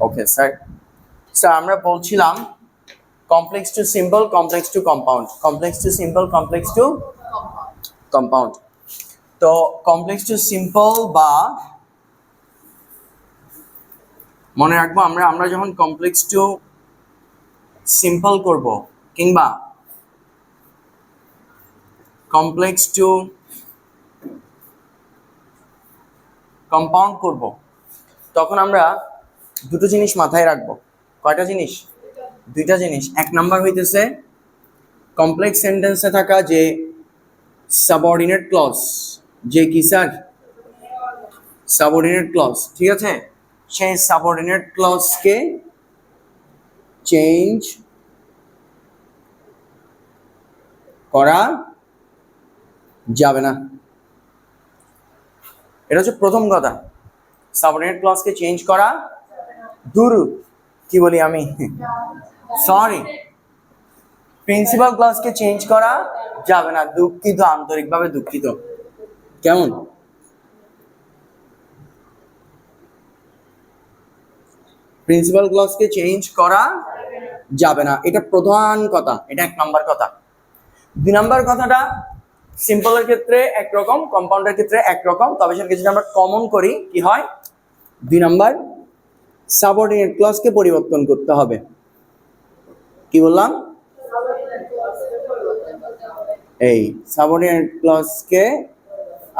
Okay sir. Sir আমরা বলছিলাম complex to simple, complex to compound, complex to simple, complex to compound. তো complex to simple বা মনে রাখবো আমরা আমরা যখন কমপ্লেক্স টু সিম্পল করব কিংবা কমপ্লেক্স টু কম্পাউন্ড করব তখন আমরা দুটো জিনিস মাথায় রাখবো। কয়টা জিনিস? দুইটা জিনিস। এক নাম্বার হইতেছে কমপ্লেক্স সেন্টেন্সে থাকা যে সাবঅর্ডিনেট ক্লজ, যে কি স্যার? সাবঅর্ডিনেট ক্লজ, ঠিক আছে? সেই সাবঅর্ডিনেট ক্লজকে চেঞ্জ করা যাবে না। এটা হচ্ছে প্রথম কথা। সাবঅর্ডিনেট ক্লজকে চেঞ্জ করা দূর কি বলি আমি সরি প্রিন্সিপাল ক্লজকে চেঞ্জ করা যাবে না। দুঃখিত, আন্তরিকভাবে দুঃখিত। কেমন? প্রিন্সিপাল ক্লজকে চেঞ্জ করা যাবে না, এটা প্রধান কথা, এটা এক নাম্বার কথা। দুই নাম্বার কথাটা সিম্পলের ক্ষেত্রে একরকম, কম্পাউন্ডের ক্ষেত্রে একরকম, তবে সেটাকে যদি আমরা কমন করি কি হয়? দুই নাম্বার সাবঅর্ডিনেট ক্লজকে পরিবর্তন করতে হবে। কি বললাম? এই সাবঅর্ডিনেট ক্লজকে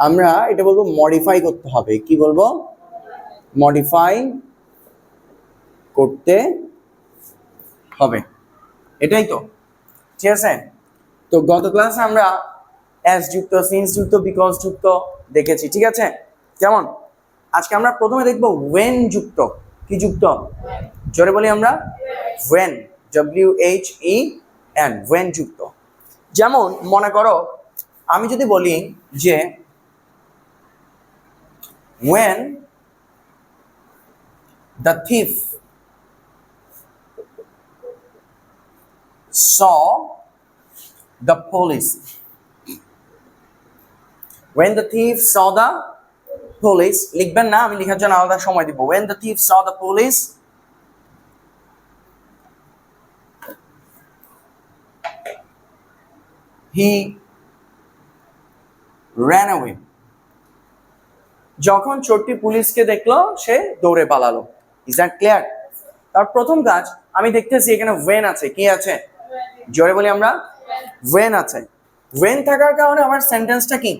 আমরা এটা বলবো মডিফাই করতে হবে। কি বলবো? মডিফাই করতে হবে, এটাই তো, ঠিক আছে? তো গত ক্লাসে আমরা অ্যাজ যুক্ত, সিন্স যুক্ত, বিকজ যুক্ত দেখেছি, ঠিক আছে? কেমন? আজকে আমরা প্রথমে দেখব ওয়েন যুক্ত। কি যুক্ত? জোরে বলি আমরা ওয়েন, WHEN, ওয়েন যুক্ত। যেমন মনে করো আমি যদি বলি যে when the thief saw the police, when the thief saw the police, লিখবেন না, আমি লেখার জন্য আলাদা সময় দিব। when the thief saw the police, he ran away. যখন চোরটি পুলিশকে দেখলো সে দৌড়ে পালালো। Is that clear? তার প্রথম কাজ আমি দেখতেছি এখানে ওয়েন আছে। কি আছে? জোরে বলি আমরা ওয়েন আছে। ওয়েন থাকার কারণে আমার সেন্টেন্সটা কি?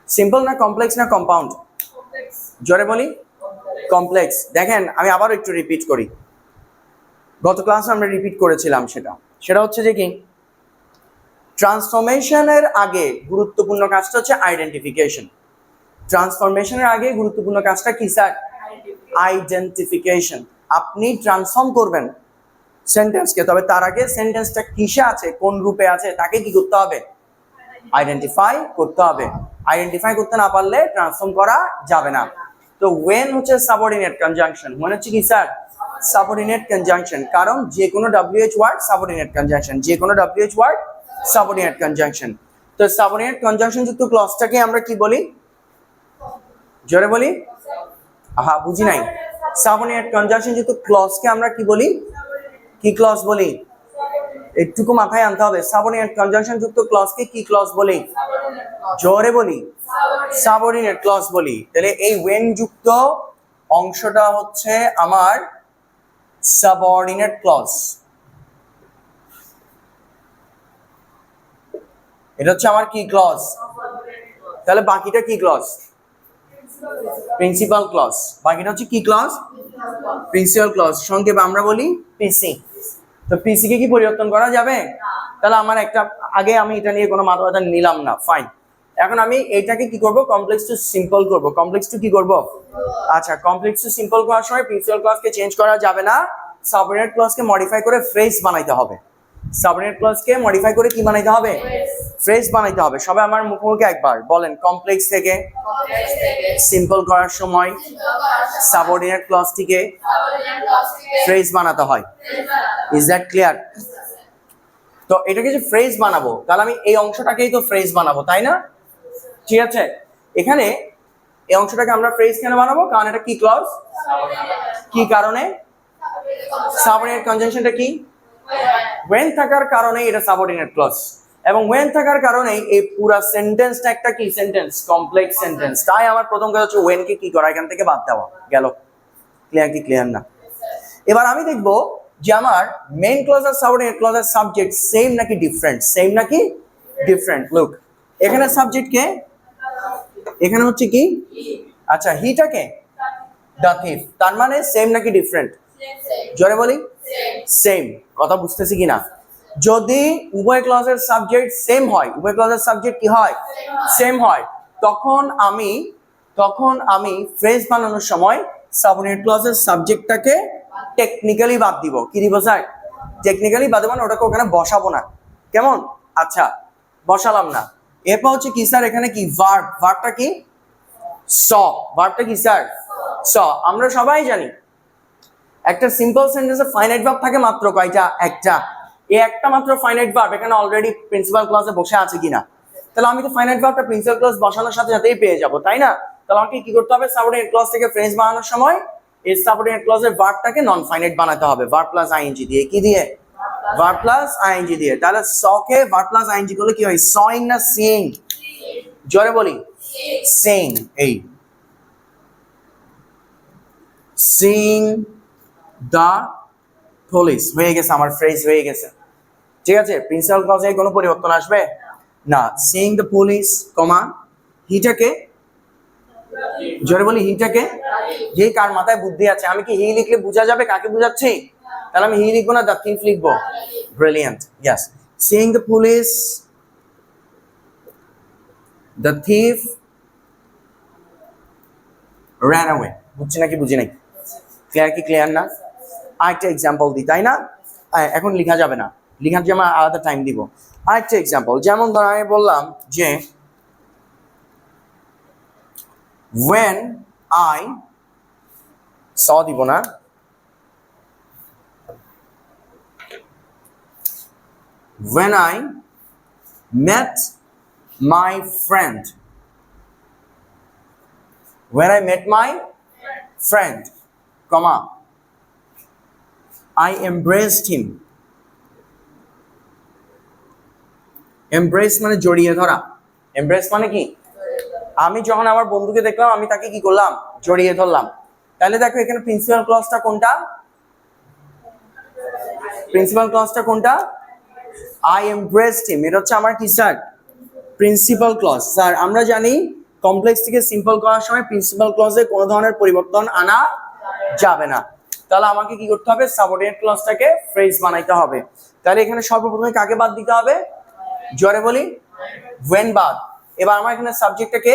সিম্পল না কমপ্লেক্স না কম্পাউন্ড? জোরে বলি কমপ্লেক্স। দেখেন আমি আবার একটু রিপিট করি, গত ক্লাসে আমরা রিপিট করেছিলাম। সেটা হচ্ছে যে কি ট্রান্সফরমেশনের আগে গুরুত্বপূর্ণ কাজটা হচ্ছে আইডেন্টিফিকেশন। ট্রান্সফরমেশনের আগে গুরুত্বপূর্ণ কাজটা কি স্যার? আইডেন্টিফিকেশন। আপনি ট্রান্সফর্ম করবেন সেন্টেন্সকে, তবে তার আগে সেন্টেন্সটা কিসে আছে, কোন রূপে আছে, তাকে কি করতে হবে? আইডেন্টিফাই করতে হবে। আইডেন্টিফাই করতে না পারলে ট্রান্সফর্ম করা যাবে না। তো ওয়েন হচ্ছে সাবঅর্ডিনেট কনজাংশন। মনে হচ্ছে কি স্যার? সাবঅর্ডিনেট কনজাংশন, কারণ যে কোনো WH ওয়ার্ড সাবঅর্ডিনেট কনজাংশন, যে কোনো WH ওয়ার্ড সাবঅর্ডিনেট কনজাংশন। তো সাবঅর্ডিনেট কনজাংশন যুক্ত ক্লজটাকে আমরা কি বলি? জোরে বলি। আহা বুঝি নাই। সাবঅর্ডিনেট কনজাংশন যুক্ত ক্লজকে আমরা কি বলি? কি ক্লজ বলি? একটুকু মাথায় আনতে হবে। সাবঅর্ডিনেট কনজাংশন যুক্ত ক্লজকে কি ক্লজ বলি? জোরে বলি সাবঅর্ডিনেট ক্লজ বলি। তাহলে এই ওয়েন যুক্ত অংশটা হচ্ছে আমার সাবঅর্ডিনেট ক্লজ। এটা হচ্ছে আমার কি ক্লজ? তাহলে বাকিটা কি ক্লজ? Principal clause. বাকিটা হচ্ছে কি ক্লজ? Principal clause. সংক্ষেপে আমরা বলি পিসি। তো পিসি কে কি পরিবর্তন করা যাবে? তাহলে আমার একটা আগে আমি এটা নিয়ে কোনো মাথা ব্যথা নিলাম না, ফাইন। এখন আমি এটাকে কি করব? কমপ্লেক্স টু সিম্পল করব। কমপ্লেক্স টু কি করব? আচ্ছা, কমপ্লেক্স টু সিম্পল করার সময় প্রিন্সিপাল ক্লজকে চেঞ্জ করা যাবে না, সাবঅর্ডিনেট ক্লজকে মডিফাই করে ফ্রেজ বানাইতে হবে। সাবঅর্ডিনেট ক্লজকে মডিফাই করে কি বানাইতে হবে? ফ্রেজ বানাইতে হবে। সবাই আমার মুখোমুখি একবার বলেন, কমপ্লেক্স থেকে সিম্পল করার সময় সাবঅর্ডিনেট ক্লজটিকে ফ্রেজ বানাতে হয়। Is that clear? তো এটাকে যে ফ্রেজ বানাবো, তাহলে আমি এই অংশটাকেই তো ফ্রেজ বানাবো, তাই না? ঠিক আছে। এখানে এই অংশটাকে আমরা ফ্রেজ কেন বানাবো? কারণ এটা কি ক্লজ? কি কারণে? সাবঅর্ডিনেট কনজাংশনটা কি? when থাকার কারণে এটা সাবঅর্ডিনেট ক্লজ, এবং when থাকার কারণে এই পুরো সেন্টেন্সটা একটা কি সেন্টেন্স? Complex sentence. তাই আমার প্রথম কাজ হচ্ছে when কে কি করা, এখান থেকে বাদ দেওয়া গেল। ক্লিয়ার কি ক্লিয়ার না? এবার আমি দেখব যে আমার মেইন ক্লজ আর সাবঅর্ডিনেট ক্লজ আর সাবজেক্ট সেম নাকি ডিফারেন্ট। সেম নাকি ডিফারেন্ট? লুক, এখানে সাবজেক্ট কে, এখানে হচ্ছে কি? আচ্ছা, হিটাকে দ্য থিফ, তার মানে সেম নাকি ডিফারেন্ট? জোরে বলি সেম। কথা বুঝতেছি কিনা? যদি উভয় ক্লজের সাবজেক্ট সেম হয়, উভয় ক্লজের সাবজেক্ট কি হয়? সেম হয়, তখন আমি ফ্রেজ বানানোর সময় সাবঅর্ডিনেট ক্লজের সাবজেক্টটাকে টেকনিক্যালি বাদ দিব। কি দিব স্যার? টেকনিক্যালি বাদ দেব, মানে ওটাকে ওখানে বসাবো না। কেমন? আচ্ছা, বসালাম না। এরপর হচ্ছে কি স্যার? এখানে কি ভার্ব? ভার্বটা কি? স। ভার্বটা কি স্যার? স। আমরা সবাই জানি একটা সিম্পল সেন্টেন্সে ফাইনাইট ভার্ব থাকে মাত্র কয়টা? একটা। এই একটা মাত্র ফাইনাইট ভার্ব এখানে অলরেডি প্রিন্সিপাল ক্লজে বসে আছে কিনা? তাহলে আমি তো ফাইনাইট ভার্বটা প্রিন্সিপাল ক্লজ বসানোর সাথে সাথেই পেয়ে যাব, তাই না? তাহলে আমাকে কি করতে হবে? সাবঅর্ডিনেট ক্লজ থেকে ফ্রেজ বানানোর সময় এই সাবঅর্ডিনেট ক্লজের ভার্বটাকে নন ফাইনাইট বানাতে হবে। ভার্ব প্লাস আইএনজি দিয়ে। কি দিয়ে? ভার্ব প্লাস আইএনজি দিয়ে। তাহলে সকে ভার্ব প্লাস আইএনজি করলে কি হয়? সইং না সিইং? জোরে বলি সিইং। এই সিইং দ্য পুলিশ হয়ে গেছে, আমার ফ্রেজ হয়ে গেছে। ঠিক আছে, প্রিন্সিপাল ক্লজে কোনো পরিবর্তন আসবে না। সিইং দ্য পুলিশ, কমা হিটাকে, জোরে বলি হিটাকে, যে কার মাথায় বুদ্ধি আছে? আমি কি হি লিখলে বোঝা যাবে কাকে বোঝাচ্ছি? তাহলে আমি হি লিখবো না দ্য থিফ লিখবো। Brilliant, yes. Seeing the police, the thief ran away। বুঝছি নাকি বুঝি নাই? ক্লিয়ার কি ক্লিয়ার না? আরেকটা এক্সাম্পল দিই, তাই না? এখন লেখা যাবে না, লেখার জন্য আলাদা টাইম দিব। আরেকটা এক্সাম্পল, যেমন ধর আমি বললাম যে when I দিব না, when I met my friend, when I met my friend, comma I embraced him। embrace মানে জড়িয়ে ধরা। embrace মানে কি? আমি যখন আমার বন্ধুকে দেখলাম আমি তাকে কি করলাম? জড়িয়ে ধরলাম। তাহলে দেখো এখানে প্রিন্সিপাল ক্লজটা কোনটা? প্রিন্সিপাল ক্লজটা কোনটা? I embraced him। এটা হচ্ছে আমার কি স্যার? Principal clause. স্যার আমরা জানি কমপ্লেক্স থেকে সিম্পল করার সময় প্রিন্সিপাল ক্লজে কোনো ধরনের পরিবর্তন আনা যাবে না। তাহলে আমাকে কি করতে হবে? সাবঅর্ডিনেট ক্লজটাকে ফ্রেজ বানাইতে হবে। তাহলে এখানে সর্বপ্রথমে কাকে বাদ দিতে হবে? জোরে বলি when বাদ। এবার আমার এখানে সাবজেক্টটাকে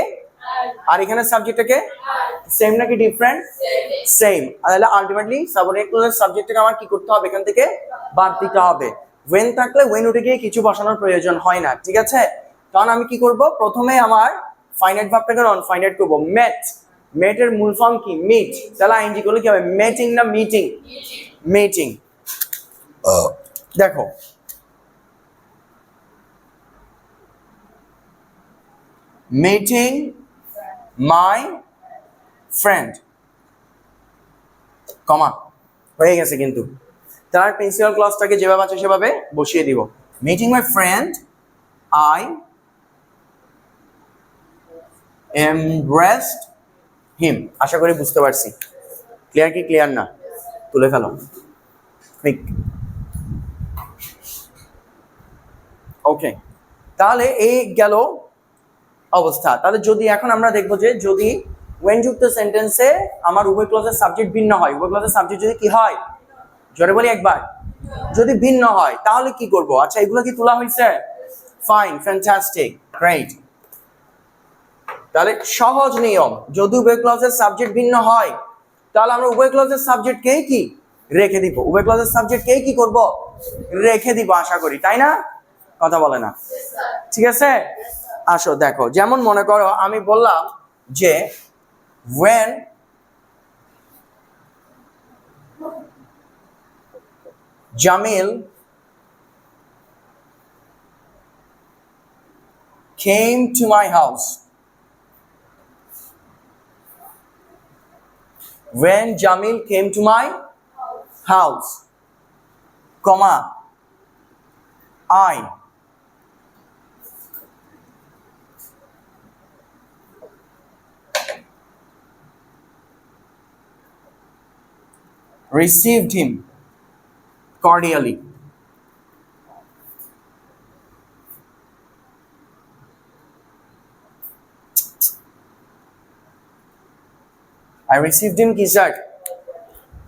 আর এখানে সাবজেক্টটাকে সেম নাকি ডিফারেন্ট? সেম। তাহলে আলটিমেটলি সাবঅর্ডিনেট ক্লজের সাবজেক্টটাকে আমার কি করতে হবে? এখান থেকে বাদ দিতে হবে। when থাকলে when উঠে গিয়ে কিছু বসানোর প্রয়োজন হয় না, ঠিক আছে? কারণ আমি কি করব? প্রথমে আমার ফাইনাইট ভার্বটাকে নন ফাইনাইট করব। মেট, মেটের মূল ফর্ম কি? মিট। তাহলে আইএনজি করলে কি হবে? মেটিং না মিটিং? মিটিং। দেখো meeting my friend, কমা হয়ে গেছে কিন্তু। তার প্রিন্সিপাল ক্লজটাকে যেভাবে আছে সেভাবে বসিয়ে দিব। meeting my friend I embraced him। আশা করি বুঝতে পারছি। ক্লিয়ার কি ক্লিয়ার না? তুলে ফেলো। ওকে, তাহলে এই গেল অবস্থা। তাহলে যদি এখন আমরা দেখবো যে যদি when যুক্ত সেন্টেন্সে আমার উভয় ক্লজের সাবজেক্ট ভিন্ন হয়, উভয় ক্লজের সাবজেক্ট যদি কি হয়? জোরে বলি একবার, যদি ভিন্ন হয় তাহলে কি করব? আচ্ছা, এগুলো কি তোলা হয়েছে? Fine, fantastic, great. তাহলে সহজ নিয়ম, যদি উভয় ক্লজের সাবজেক্ট ভিন্ন হয় তাহলে আমরা উভয় ক্লজের সাবজেক্টকেই কি রেখে দিব? উভয় ক্লজের সাবজেক্টকেই কি করব? রেখে দিব, আশা করি, তাই না? কথা বলে না, ঠিক আছে? আসো দেখো, যেমন মনে করো আমি বললাম যে when Jamil came to my house, when Jamil came to my house, comma, I received him cordially. I received him কি স্যার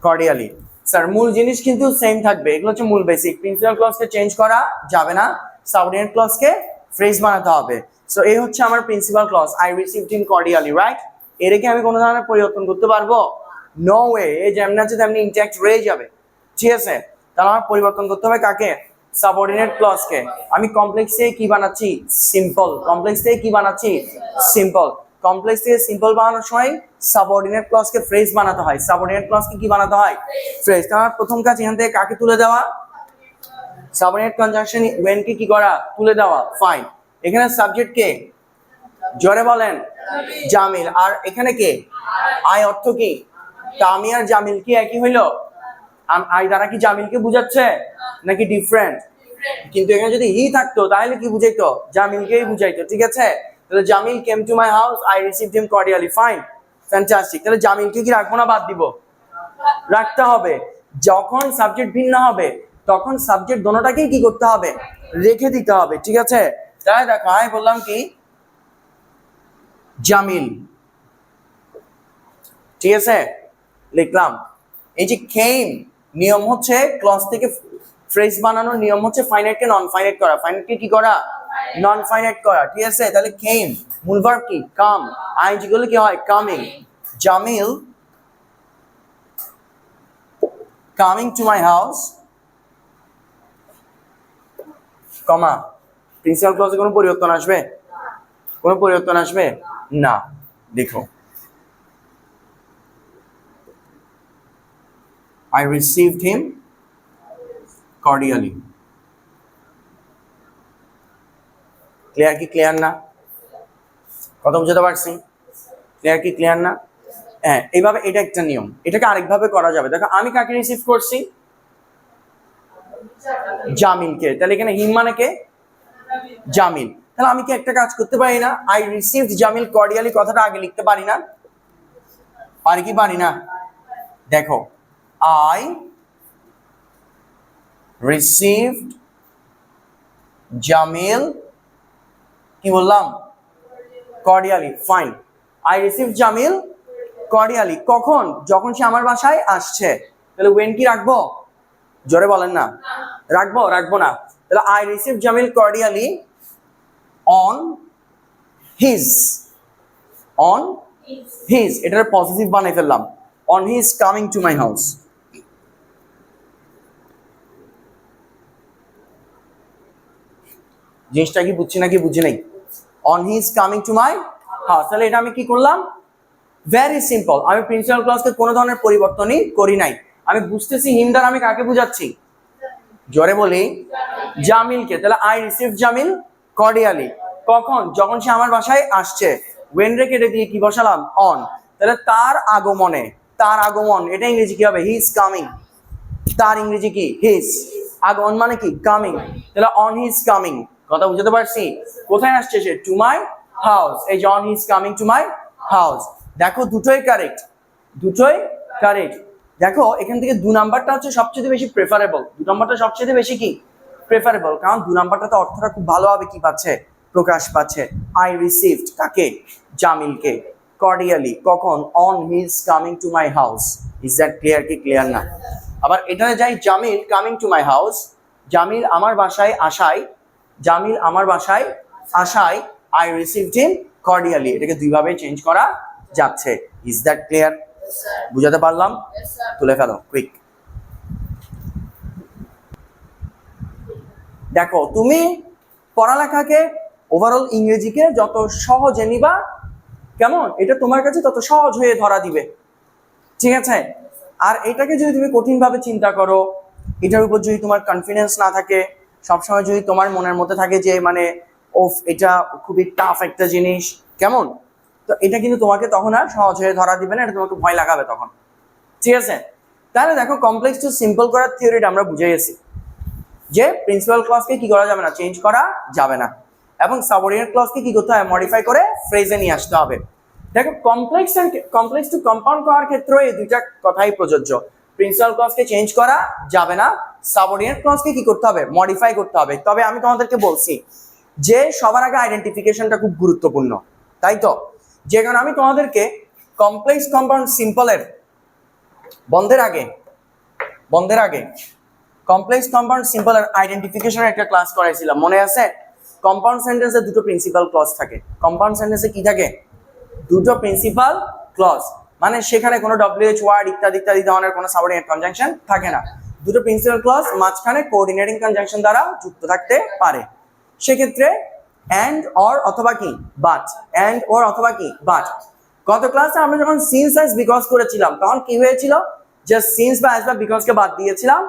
cordially. স্যার মূল জিনিস কিন্তু সেম থাকবে, এগুলো হচ্ছে মূল বেসিক। প্রিন্সিপাল ক্লজকে চেঞ্জ করা যাবে না, সাবঅর্ডিনেট ক্লজকে ফ্রেজ বানাতে হবে। সো এই হচ্ছে আমার principal clause, I received him cordially, right? এর কি আমি কোনো ধরনের পরিবর্তন করতে পারবো? নো ওয়ে, এই যেমন আছে তেমনি ইনট্যাক্ট রয়ে যাবে, ঠিক আছে? তাহলে আমার পরিবর্তন করতে হবে কাকে? সাবঅর্ডিনেট ক্লজকে। আমি কমপ্লেক্স থেকে কি বানাচ্ছি? সিম্পল। কমপ্লেক্স থেকে কি বানাচ্ছি? সিম্পল। কমপ্লেক্স থেকে সিম্পল বানানোর সময় সাবঅর্ডিনেট ক্লজকে ফ্রেজ বানাতে হয়। সাবঅর্ডিনেট ক্লজকে কি বানাতে হয়? ফ্রেজ। তার প্রথম কাজ এখান থেকে কাকে তুলে দেওয়া? সাবঅর্ডিনেট কনজাংশন when কে কি করা? তুলে দেওয়া, ফাইন। এখানে সাবজেক্ট কে? জোরে বলেন। জামিল। আর এখানে কে? আই অর্থ কি? তামি আর জামিল কি একই হইল? আই দ্বারা কি জামিলকে বুঝাচ্ছে নাকি ডিফারেন্ট? কিন্তু এখানে যদি হি থাকতো তাহলে কি বুঝাইতো? জামিলকেই বুঝাইতো, ঠিক আছে? তাহলে Jamil came to my house, I received him cordially, fine, fantastic. তাহলে জামিলকে কি রাখবো না বাদ দিব? রাখতে হবে। যখন সাবজেক্ট ভিন্ন হবে তখন সাবজেক্ট দোনোটাকেই কি করতে হবে? রেখে দিতে হবে, ঠিক আছে? তাই দেখো আমি বললাম কি জামিল, ঠিক আছে, লিখলাম। এই যে কেম, নিয়ম হচ্ছে ক্লজ থেকে ফ্রেজ বানানোর নিয়ম হচ্ছে ফাইনাইটকে নন ফাইনাইট করা, ফাইনাইটকে কি করা? নন ফাইনাইট করা, ঠিক আছে? তাহলে কেম মূল ভার্ব কি? কাম। আইএনজি গুলো কি হয়? Coming. Jamil coming to my house, comma, principal ক্লজে কোনো পরিবর্তন আসবে? কোনো পরিবর্তন আসবে না। দেখো I received him cordially. Clear কি ক্লিয়ার না? কথা বুঝতে পারছি? ক্লিয়ার কি ক্লিয়ার না? হ্যাঁ, এইভাবে এটা একটা নিয়ম। এটাকে আরেকভাবে করা যাবে। দেখো আমি কাকে রিসিভ করছি? জামিলকে। তাহলে এখানে হিম মানে কে? জামিল। তাহলে আমি কি একটা কাজ করতে পারি না? আই রিসিভড জামিল কর্ডিয়ালি কথাটা আগে লিখতে পারি না? পারি কি পারি না? দেখো আই রিসিভড জামিল, কি বললাম? Cordially, fine. I received Jamil cordially কখন? যখন সে আমার বাসায় আসছে। তাহলে ওয়েন কি রাখবো? জোরে বলেন না। রাখবো? রাখবো না। তাহলে I received Jamil cordially on his, on his, এটার পজিটিভ বানাই ফেললাম, on his coming to my house. জিনিসটা কি বুঝছি নাকি বুঝি নাই? On his coming to my house. তাহলে এটা আমি কি করলাম? Very simple. আমি প্রিন্সিপাল ক্লজকে কোনো ধরনের পরিবর্তনই করি নাই। আমি বুঝতেছি হিম দ্বারা আমি কাকে বুঝাচ্ছি? জোরে বলি জামিলকে। তাহলে আই রিসিভ জামিল কর্ডিয়ালি কখন? যখন সে আমার বাসায় আসছে। ওয়েন রে কেটে দিয়ে কি বসালাম? অন। তাহলে তার আগমনে, তার আগমন, এটা ইংরেজি কি হবে? He is coming. তার ইংরেজি কি? হিজ। আগমন মানে কি? কামিং। তাহলে অন হিজ কামিং। কথা বুঝতে পারছি? কোথায় আসছে সে? Two my house. এই যে on his coming to my house. দেখো দুটোই কারেক্ট, দুটোই কারেক্ট। দেখো এখান থেকে 2 নাম্বারটা হচ্ছে সবচেয়ে বেশি প্রেফারেবল। 2 নাম্বারটা সবচেয়ে বেশি কি প্রেফারেবল, কারণ 2 নাম্বারটাতে অর্থটা খুব ভালোভাবে কি পাচ্ছে? প্রকাশ পাচ্ছে। আই রিসিভড কাকে? জামিলকে। কর্ডিয়ালি কখন? On his coming to my house. Is that clear কি ক্লিয়ার না? আবার এখানে যাই Jamil coming to my house, Jamil আমার বাসায় আসায়, জামিল আমার বাসায় আসায় আই রিসিভড হিম কর্ডিয়ালি। এটাকে দুইভাবে চেঞ্জ করা যাচ্ছে। Is that clear? বুঝাতে পারলাম? তুলে ফেলো কুইক। দেখো তুমি পড়ালেখাকে ওভারঅল ইংরেজিকে যত সহজে নিবা, কেমন, এটা তোমার কাছে তত সহজ হয়ে ধরা দিবে, ঠিক আছে? আর এটাকে যদি তুমি কঠিন ভাবে চিন্তা করো, এটার উপর যদি তোমার কনফিডেন্স না থাকে, সবসময় যদি তোমার মনের মধ্যে থাকে যে মানে ওফ এটা খুবই টাফ একটা জিনিস, কেমন, তো এটা কিন্তু তোমাকে তখন আর সহজ হয়ে ধরা দিবে না, এটা তোমাকে ভয় লাগাবে তখন। ঠিক আছে? তাহলে দেখো কমপ্লেক্স টু সিম্পল করার থিওরিটা আমরা বুঝে গেছি যে প্রিন্সিপাল ক্লজকে কি করা যাবে না, চেঞ্জ করা যাবে না, এবং সাবঅর্ডিনেট ক্লজকে কি করতে হবে, মডিফাই করে ফ্রেজে নিয়ে আসতে হবে। দেখো কমপ্লেক্স টু কম্পাউন্ড করার ক্ষেত্রে এই দুইটা কথাই প্রযোজ্য। প্রিন্সিপাল ক্লজকে চেঞ্জ করা যাবে না, সাবঅর্ডিনেট ক্লজকে কি করতে হবে, মডিফাই করতে হবে। তবে আমি তোমাদেরকে বলছি যে সবার আগে আইডেন্টিফিকেশনটা খুব গুরুত্বপূর্ণ, তাই তো? যে কারণে আমি তোমাদেরকে কমপ্লেক্স কম্পাউন্ড সিম্পলের বন্ধের আগে কমপ্লেক্স কম্পাউন্ড সিম্পলের আইডেন্টিফিকেশনের একটা ক্লাস করাইছিলাম, মনে আছে? কম্পাউন্ড সেন্টেন্সে দুটো প্রিন্সিপাল ক্লজ থাকে। কম্পাউন্ড সেন্টেন্সে কি থাকে? দুটো প্রিন্সিপাল ক্লজ, মানে সেখানে কোনো WH ওয়ার্ড ইত্যাদি ইত্যাদি ধরনের কোনো সাবঅর্ডিনেট কনজাংশন থাকে না। দুটো প্রিন্সিপাল ক্লজ মাঝখানে কোঅর্ডিনেটিং কনজাংশন দ্বারা যুক্ত থাকতে পারে। সেক্ষেত্রে অ্যান্ড অর অথবা কি বাট, অ্যান্ড অর অথবা কি বাট। গত ক্লাসে আমরা যখন সিন্স অ্যাজ বিকজ করেছিলাম তখন কি হয়েছিল, জাস্ট সিন্স বা অ্যাজ বা বিকজকে বাদ দিয়েছিলাম,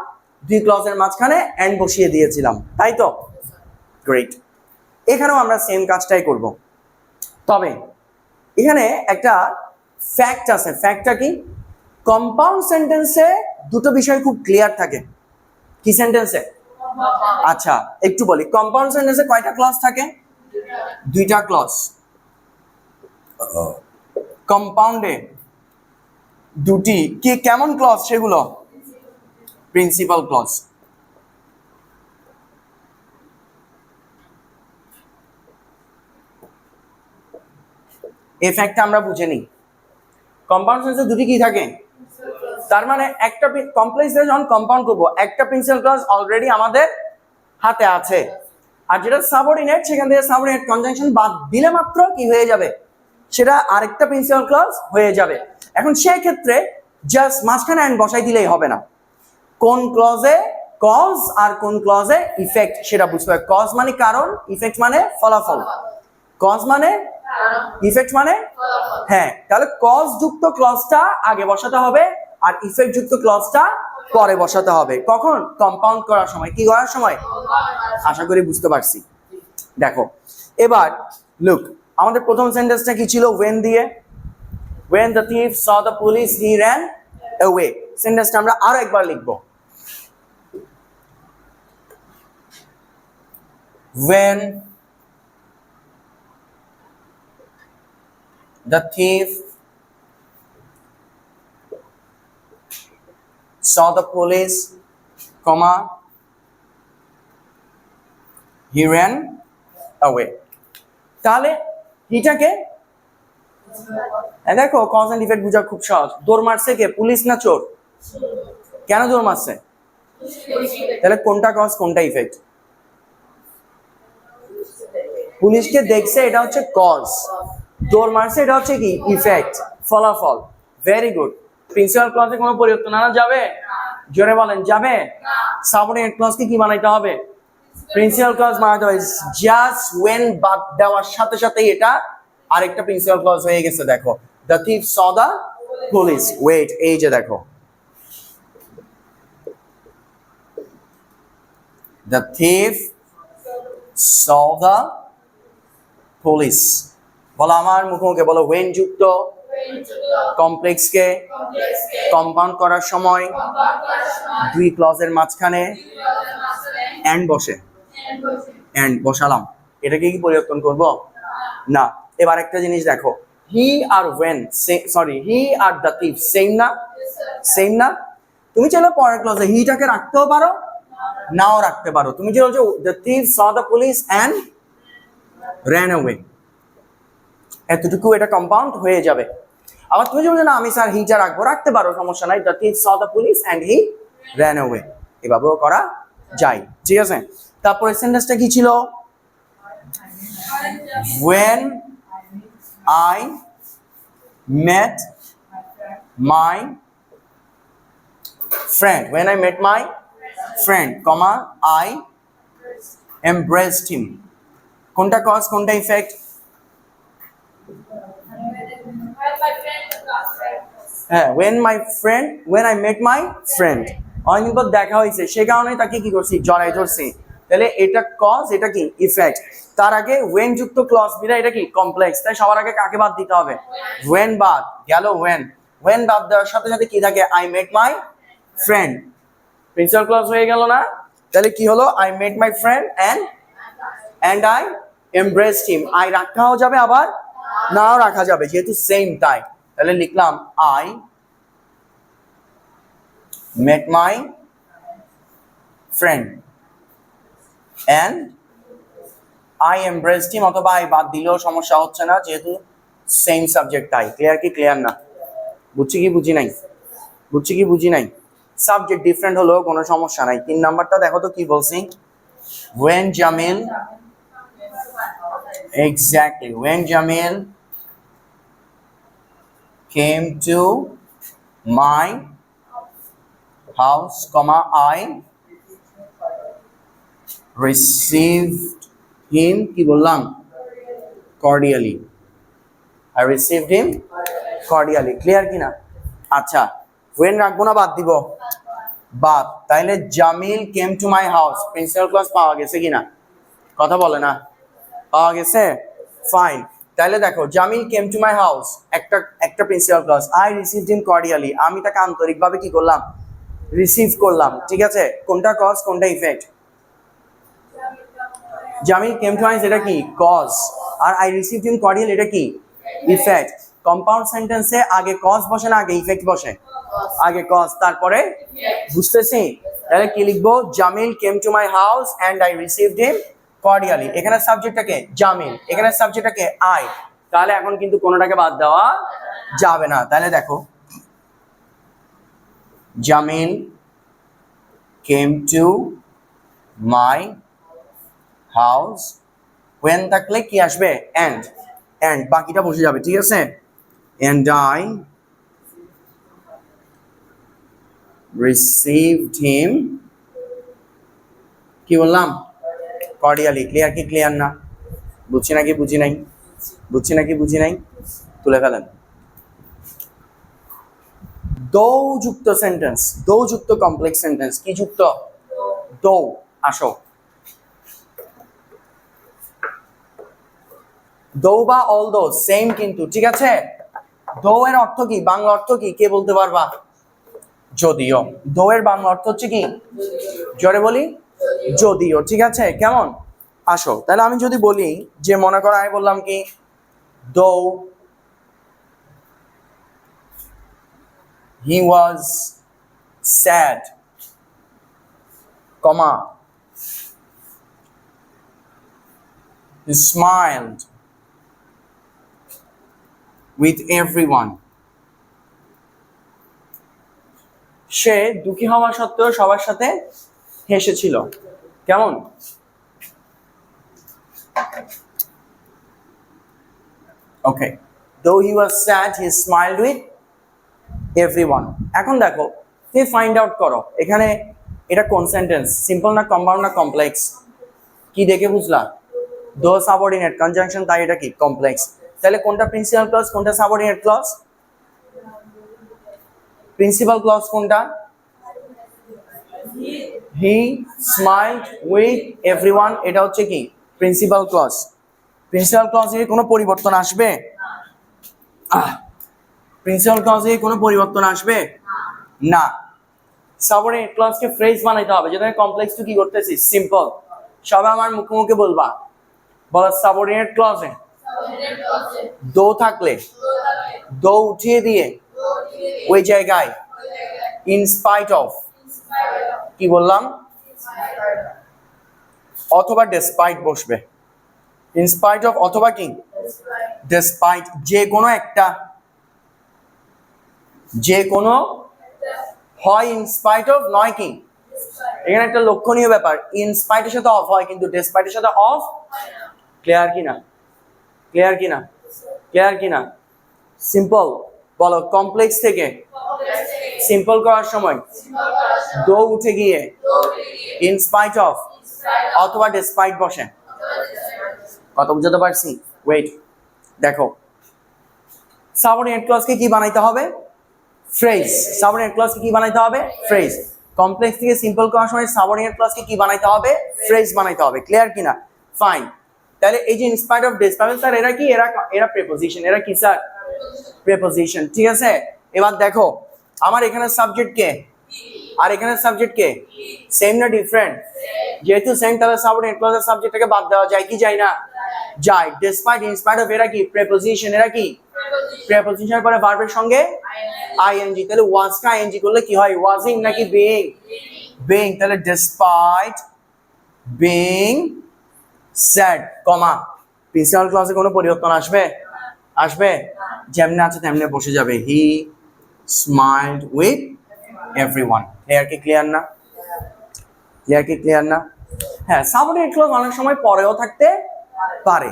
দুই ক্লজের মাঝখানে অ্যান্ড বসিয়ে দিয়েছিলাম, তাই তো? গ্রেট। এখানেও আমরা সেম কাজটাই করব। তবে এখানে একটা ফ্যাক্ট আছে। ফ্যাক্টটা কি? কম্পাউন্ড সেন্টেন্সে দুটো বিষয় খুব ক্লিয়ার থাকে। কি সেন্টেন্সে? আচ্ছা একটু বলি, কম্পাউন্ড সেন্টেন্সে কয়টা ক্লজ থাকে? দুইটা ক্লজ। কম্পাউন্ডে দুটি। কি কেমন ক্লজ সেগুলো? Principal clause. এই ফ্যাক্টটা আমরা বুঝে নিই। কম্পাউন্ড সেন্টেন্সে দুটি কি থাকে? তার মানে একটা কমপ্লেক্সে যখন কম্পাউন্ড করব একটা প্রিন্সিপাল ক্লজ অলরেডি আমাদের হাতে আছে, আর যেটা সাবঅর্ডিনেট সেখান থেকে সাবঅর্ডিনেট কনজাংশন বাদ দিলে মাত্র কি হয়ে যাবে, সেটা আরেকটা প্রিন্সিপাল ক্লজ হয়ে যাবে। এখন সেই ক্ষেত্রে জাস্ট মাঝখানে অ্যান্ড বসাই দিলেই হবে না, কোন ক্লজে কজ আর কোন ক্লজে ইফেক্ট সেটা বুঝতে হবে। কজ মানে কারণ, ইফেক্ট মানে ফলাফল। কজ মানে ইফেক্ট মানে, হ্যাঁ, তাহলে কজ যুক্ত ক্লজটা আগে বসাতে হবে আর ইফেক্ট যুক্ত ক্লজটা পরে বসাতে হবে। কখন? কম্পাউন্ড করার সময়। কি করার সময়? আশা করি বুঝতে পারছি। দেখো এবার লুক, আমাদের প্রথম সেন্টেন্সটা কি ছিল? when দিয়ে। when the thief saw the police he ran away। সেন্টেন্সটা আমরা আরো একবার লিখব। when the thief saw the police, comma, he ran away। তাহলে এটাকে দেখো কজ এন্ড ইফেক্ট বোঝা খুব সহজ। দৌড় মারছে কে? পুলিশ না চোর? কেন দৌড় মারছে? তাহলে কোনটা কজ কোনটা ইফেক্ট? পুলিশকে দেখছে এটা হচ্ছে কজ, দৌড় মারছে এটা হচ্ছে কি ইফেক্ট, ফলাফল। Very good. প্রিন্সিপাল ক্লজে কোনো পরিবর্তন আনা যাবে? জোরে বলেন যাবে? সাবঅর্ডিনেট ক্লজকে কি বানাইতে হবে? প্রিন্সিপাল ক্লজ বানাইতে হবে। জাস্ট when বাদ দেওয়ার সাথে সাথেই এটা আরেকটা প্রিন্সিপাল ক্লজ হয়ে গেছে। দেখো the thief saw the police, wait, এই যে দেখো the thief saw the police। বলো আমার মুখে বলো, when যুক্ত কমপ্লেক্সকে কম্পাউন্ড করার সময় দুই ক্লজের মাঝখানে এন্ড বসে। এন্ড বসালাম, এটাকে কি পরিবর্তন করব? না। এবার একটা জিনিস দেখো, হি আর when, sorry, he are the thief same না? সেম না? তুমি চাইলে পরের ক্লজে হিটাকে রাখতেও পারো, নাও রাখতে পারো। তুমি যে বলছো the thief saw the police and ran away, এতটুকু এটা কম্পাউন্ড হয়ে যাবে। আবার তুমি যে বলছো না আমি স্যার হিটা রাখবো, রাখতে পারো, সমস্যা নাই। The thief saw the police and he ran away, এভাবেও করা যায়। ঠিক আছে? তারপরে সেন্টেন্সটা কি ছিল? when I met my friend, when I met my friend, comma, I embraced him। কোনটা কজ কোনটা ইফেক্ট? হ্যাঁ, when I met my friend, অনেকদিন পর দেখা হয়েছে সে কারণে তাকে কি করছি, জড়াই ধরছি। তাহলে এটা কজ, এটা কি ইফেক্ট। তার আগে when যুক্ত ক্লজ বিনা এটা কি কমপ্লেক্স, তাই সবার আগে কাকে বাদ দিতে হবে? when বাদ গেল when। when বাদ দেওয়ার সাথে সাথে কি থাকে, I met my friend, principal clause হয়ে গেল না? তাহলে কি হলো, I met my friend and I embraced him. I রাখাও যাবে আবার নাও রাখা যাবে, যেহেতু সেম তাই। তাহলে লিখলাম I met my friend and I embraced him, অথবা I বাদ দিলেও সমস্যা হচ্ছে না, যেহেতু সেম সাবজেক্ট তাই। ক্লিয়ার কি ক্লিয়ার না? বুঝছি কি বুঝি নাই? বুঝছি কি বুঝি নাই? সাবজেক্ট ডিফারেন্ট হলেও কোনো সমস্যা নাই। 3 নাম্বারটা দেখো তো কি বলছি, when Jamil, exactly, when Jamil came to my house, comma, I received him, কি বললাম, cordially, I received him cordially, clear কিনা? আচ্ছা, when রাখবো না বাদ দিব? বাদ। তাইলে Jamil came to my house, principal clause পাওয়া গেছে কিনা? কথা বলে না, পাওয়া গেছে? ফাইন। তাহলে দেখো, Jamil came to my house একটা principal clause, I received him cordially, আমি তাকে আন্তরিকভাবে কি করলাম, রিসিভ করলাম। ঠিক আছে, কোনটা কজ কোনটা effect? Jamil came to my, এটা কি কজ, আর আই রিসিভড হিম কর্ডিয়াল এটা কি ইফেক্ট। কম্পাউন্ড সেন্টেন্সে আগে কজ বসে না আগে ইফেক্ট বসে? আগে কজ তারপরে, বুঝতেছি? তাহলে কি লিখবো, Jamil came to my house and I received him cordially. এখানে সাবজেক্টটাকে জামিল, এখানে সাবজেক্টটাকে আই, তাহলে এখন কিন্তু কোনোটাকে বাদ দেওয়া যাবে না। তাহলে দেখো, Jamil came to my house, when থাকলে কি আসবে, and বাকিটা বসে যাবে। ঠিক আছে, and I received him, কি বললাম, কর্ডিয়ালি। ক্লিয়ার কি ক্লিয়ার না? বুঝছি নাকি বুঝি নাই? বুঝছি নাকি বুঝি নাই? তুলে ফেলেন। দৌ যুক্ত সেন্টেন্স, দৌ যুক্ত কমপ্লেক্স সেন্টেন্স, কি যুক্ত? দৌ। আসো, দৌ বা অল দো সেম কিন্তু, ঠিক আছে? দৌ এর অর্থ কি, বাংলা অর্থ কি, কে বলতে পারবা? যদিও। দৌ এর বাংলা অর্থ হচ্ছে কি, জোরে বলি, যদিও। ঠিক আছে, কেমন? আসো, তাহলে আমি যদি বলি যে, মনে করো আমি বললাম কি, দো he was sad, comma, he smiled with everyone, সে দুঃখী হওয়া সত্ত্বেও সবার সাথে হেসেছিল। কেমন? ওকে, though he was sad he smiled with everyone. এখন দেখো, তুমি ফাইন্ড আউট করো এখানে এটা কোন সেন্টেন্স, সিম্পল না কম্পাউন্ড না কমপ্লেক্স? কি দেখে বুঝলা? দো সাবঅর্ডিনেট কনজাংশন, তাই এটা কি কমপ্লেক্স। তাহলে কোনটা প্রিন্সিপাল ক্লজ কোনটা সাবঅর্ডিনেট ক্লজ? প্রিন্সিপাল ক্লজ কোনটা? he smiled with everyone, এটা হচ্ছে কি প্রিন্সিপাল ক্লজ। প্রিন্সিপাল ক্লজে কোনো পরিবর্তন আসবে? প্রিন্সিপাল ক্লজে কোনো পরিবর্তন আসবে না। সাবঅর্ডিনেট ক্লজকে ফ্রেজ বানাইতে হবে, যেটা কমপ্লেক্স টু কি করতেছি, সিম্পল। সবাই আমার মুখে মুখে বলবা, বলা সাবঅর্ডিনেট ক্লজে দো থাকলে দো উঠিয়ে দিয়ে ওই জায়গায় ইন স্পাইট অফ, কি বললাম, অথবা ডেসপাইট বসবে। ইন স্পাইট অফ অথবা কি ডেসপাইট, যে কোনো একটা, যে কোনো হয় ইন স্পাইট অফ নয় কি। এখানে একটা লক্ষণীয় ব্যাপার, ইন স্পাইটের সাথে অফ হয় কিন্তু ডেসপাইটের সাথে অফ। ক্লিয়ার কি না? ক্লিয়ার কি না? ক্লিয়ার কি না? সিম্পল বলো, কমপ্লেক্স থেকে সিম্পল করার সময় দো উঠে গিয়ে ইন স্পাইট অফ অথবা ডেসপাইট বসে। কত বুঝাতে পারছি? ওয়েট, দেখো, সাবঅর্ডিনেট ক্লজকে কি বানাইতে হবে, ফ্রেজ। সাবঅর্ডিনেট ক্লজকে কি বানাইতে হবে, ফ্রেজ। কমপ্লেক্স থেকে সিম্পল করার সময় সাবঅর্ডিনেট ক্লজকে কি বানাইতে হবে, ফ্রেজ বানাইতে হবে। ক্লিয়ার কিনা? ফাইন। তাহলে এই যে in spite of despite, sir এরা কি, এরা প্রিপোজিশন। এরা কি স্যার? প্রিপোজিশন। ঠিক আছে, এবার দেখো আমার এখানে সাবজেক্ট কে আর এখানে সাবজেক্ট কে সেম না ডিফারেন্ট? যেহেতু সেম তাহলে সাবঅর্ডিনেট ক্লজের সাবজেক্টটাকে বাদ দেওয়া যায় কি যায় না? যায়। ডিসপাইট ইনস্পাইট অফ এরা কি প্রিপোজিশন, এরা কি প্রিপোজিশনের পরে ভার্বের সঙ্গে আইএনজি। তাহলে ওয়াজটা আইএনজি করলে কি হয়? ওয়াজিং নাকি বিইং? বিইং। তাহলে ডিসপাইট বিইং স্যাড কমা প্রিন্সিপাল ক্লজে কোনো পরিবর্তন আসবে? আসবে? যেমনে আছে তেমনে বসে যাবে। হি স্মাইলড উইথ এভরিওয়ান। ক্লিয়ার কি ক্লিয়ার না? ক্লিয়ার কি ক্লিয়ার না? হ্যাঁ, সাবঅর্ডিনেট ক্লজ অনেক সময় পরেও থাকতে পারে,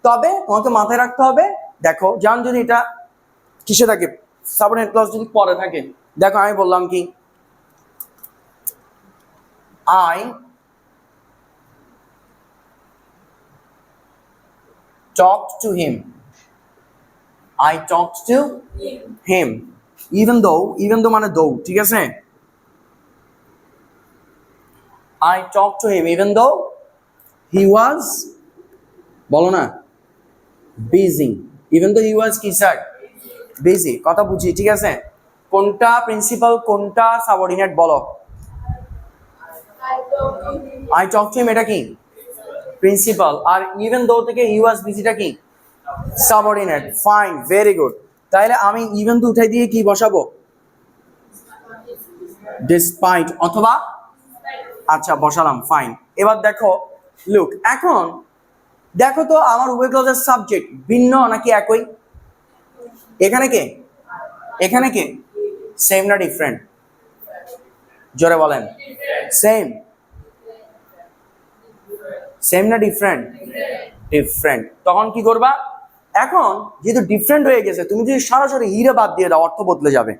তবে তোমাকে মাথায় রাখতে হবে। দেখো যেমন যদি এটা কিসে থাকে, সাবঅর্ডিনেট ক্লজ যদি পরে থাকে, দেখো আমি বললাম কি I talked to him. I talked to him. Even though মানে though, ঠিক আছে? I talked to him even though he was বলো না busy. Even though he was কি স্যার? busy. কথা বুঝি, ঠিক আছে? কোনটা প্রিন্সিপাল কোনটা সাবঅর্ডিনেট বলো? I talked to him এটা কি প্রিন্সিপাল, আর ইভেন দো থেকে হি ওয়াজ বিজিটা কি সাবঅর্ডিনেট। Fine, very good. তাহলে আমি ইভেন দো উঠাই দিয়ে কি বসাবো? ডিসপাইট অথবা আচ্ছা বসালাম। ফাইন। এবার দেখো লুক, এখন দেখো তো আমার উভয় ক্লজের সাবজেক্ট ভিন্ন নাকি একই? এখানে কে এখানে কে সেম না ডিফারেন্ট? জোরে বলেন। সেম। সেম না ডিফারেন্ট? ডিফারেন্ট। তখন কি করবা? এখন যেহেতু ডিফারেন্ট হয়ে গেছে, তুমি যদি সরাসরি হিরে বাদ দিয়ে দাও অর্থ বদলে যাবে।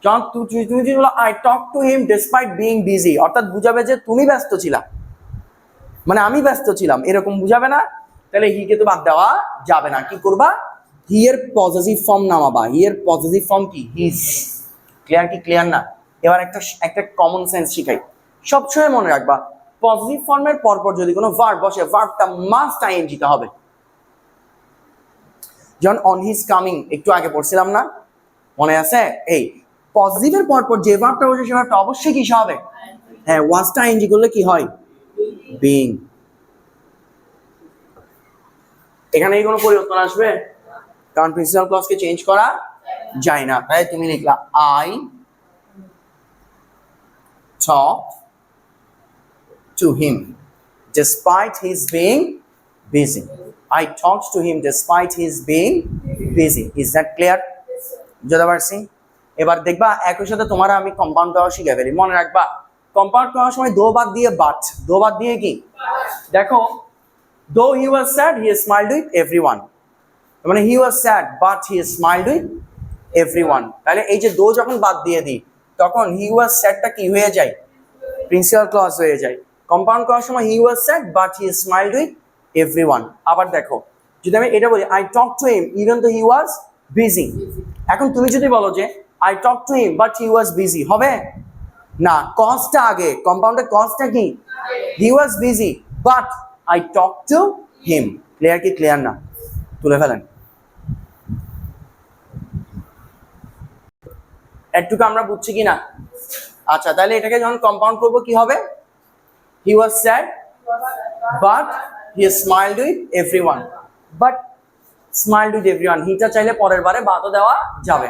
যখন তুমি যদি বলো I talk to him despite being busy, অর্থাৎ বুঝাবে যে তুমি ব্যস্ত ছিলা, মানে আমি ব্যস্ত ছিলাম, এরকম বুঝাবে না। তাহলে হি কে তো বাদ দেওয়া যাবে না। কি করবা? হি এর পজিটিভ ফর্ম নামাবা। হি এর পজিটিভ ফর্ম কি? হিজ। ক্লিয়ার কি ক্লিয়ার না? এবার একটা কমন সেন্স শিখাই। সবসময় মনে রাখবা পজিটিভ ফর্মের পরপর যদি কোনো ভার্ব বসে, ভার্বটা মাস্ট আইএনজি তে হবে। যেমন অন হিজ কামিং, একটু আগে পড়ছিলাম না, মনে আছে? এই পজিটিভের পরপর যে ভার্বটা বসে সে ভার্বটা অবশ্যই কিসে হবে? হ্যাঁ, ওয়াজটা আইএনজি করলে কি হয়? বিং। এখানে কি কোনো পরিবর্তন আসবে? কারণ প্রিন্সিপাল ক্লজকে চেঞ্জ করা যায় না। তাই তুমি লিখলা I talked to him despite his being busy. I talked to him despite his being busy. Is that clear? বুঝতে পারছি? এবার দেখবা একই সাথে তোমার আমি কম্পাউন্ড করা শিখে ফেলি। মনে রাখবা কম্পাউন্ড করার সময় দো বাদ দিয়ে বাট, দো বাদ দিয়ে কি? দেখো though he was sad he smiled with everyone, মানে he was sad but he smiled with everyone। তাহলে এই যে দো যখন বাদ দিয়ে দিই তখন he was sadটা কি হয়ে যায়? প্রিন্সিপাল ক্লজ হয়ে যায়। কম্পাউন্ড করার সময় he was sad but he smiled with everyone। আবার দেখো যদি আমি এটা বলি I talked to him even though he was busy, এখন তুমি যদি বলো যে I talked to him but he was busy, হবে না? কজটা আগে, কম্পাউন্ডের কজটা কি? he was busy but I talked to him। Clear কি ক্লিয়ার না? তুলে ফেলেন। একটুকু আমরা বুঝছি কি না? আচ্ছা, তাহলে এটাকে যখন কম্পাউন্ড করব কি হবে? he was sad but he smiled with everyone, but smiled with everyone হিটা চাইলে পরের বারে বাতও দেওয়া যাবে।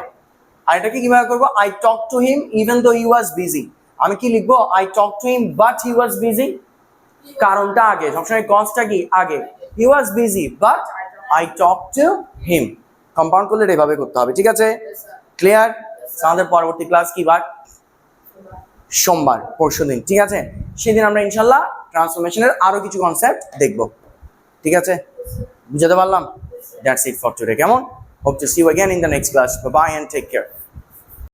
আর এটাকে কিভাবে করব? I talked to him even though he was busy, আমি কি লিখবো? I talked to him but he was busy, কারণটা আগে, সবসময় কজটা কি আগে। he was busy but I talked to him। Compound করলে এভাবে করতে হবে, ঠিক আছে? ক্লিয়ার? আমাদের পরবর্তী ক্লাস কি বার? সোমবার, পরশুদিন, ঠিক আছে? সেদিন আমরা ইনশাল্লাহ ট্রান্সফরমেশনের আরো কিছু কনসেপ্ট দেখব, ঠিক আছে? বুঝাতে পারলাম? That's it for today. কেমন? Hope to see you again in the next class. Bye bye and take care.